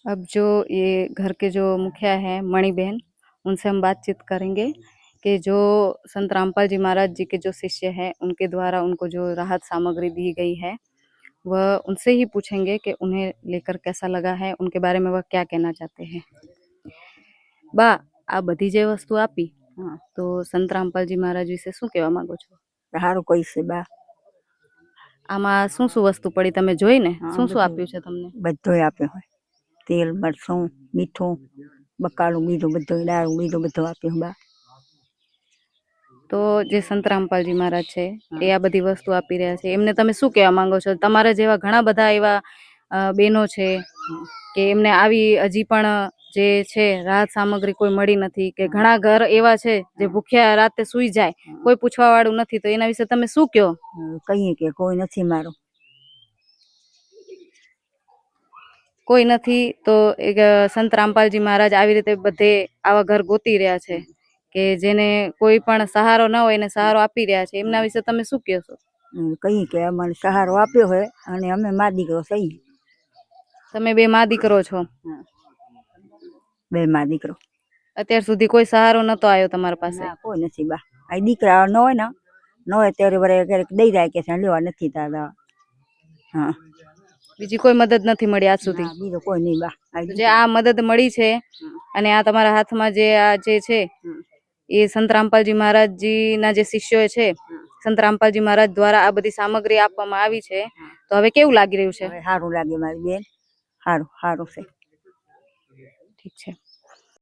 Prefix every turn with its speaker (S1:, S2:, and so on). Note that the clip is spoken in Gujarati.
S1: अब जो ये घर के जो मुखिया हैं मणि बहन, उनसे हम बातचीत करेंगे कि जो संत रामपाल जी महाराज जी के जो शिष्य हैं उनके द्वारा उनको जो राहत सामग्री दी गई है वह उनसे ही पूछेंगे कि उन्हें लेकर कैसा लगा है, उनके बारे में वह क्या कहना चाहते हैं। बा आ बधी जे वस्तु आपी तो संत रामपालजी महाराज विશે શું કહેવા માંગો છો?
S2: સારું કોઈ છે બા,
S1: આમાં શું શું વસ્તુ પડી તમે જોઈ ને? શું શું આપ્યું છે તમને?
S2: બધું આપ્યું હોય, તેલ મરચું મીઠું બકાલું બીજું બધું દારૂ બીજું બધું આપ્યું બા.
S1: તો જે સંત રામપાલજી મહારાજ છે એ આ બધી વસ્તુ આપી રહ્યા છે, એમને તમે શું કહેવા માંગો છો? તમારા જેવા ઘણા બધા એવા બહેનો છે કે એમને આવી હજી પણ જે છે રાહત સામગ્રી કોઈ મળી નથી, કે ઘણા ઘર એવા છે જે ભૂખ્યા રાતે સુઈ જાય, કોઈ પૂછવા વાળું નથી, તો એના વિશે તમે શું કહો?
S2: કહીએ કે કોઈ નથી મારું,
S1: કોઈ નથી તો એક સંત રામપાલજી મહારાજ આવી રીતે બધે આવા ઘર ગોતી રહ્યા છે કે જેને કોઈ પણ સહારો ન હોય એને સહારો આપી રહ્યા છે, એમના વિશે તમે શું કહેશો?
S2: કહીએ કે અમને સહારો આપ્યો હોય અને અમે મા દીકરો સહી.
S1: તમે બે મા દીકરો છો?
S2: બે મા દીકરો.
S1: અત્યાર સુધી કોઈ સહારો નતો આવ્યો તમારા પાસે?
S2: કોઈ નથી બા, આ દીકરા ન હોય ને ન હોય ત્યારે વરે ક્યારેક દઈ જાય કે લેવા નથી તારા. હા,
S1: બીજી કોઈ મદદ નથી મળી આજ સુધી?
S2: બીજો કોઈ નહીં બા.
S1: જે આ મદદ મળી છે અને આ તમારા હાથમાં જે આ જે છે એ સંત રામપાલજી મહારાજજી ના જે શિષ્યો છે, સંત રામપાલજી મહારાજ દ્વારા આ બધી સામગ્રી આપવામાં આવી છે, તો હવે કેવું લાગી રહ્યું છે?
S2: સારું લાગે મારી બેન, સારું સારું છે.
S1: ઠીક છે.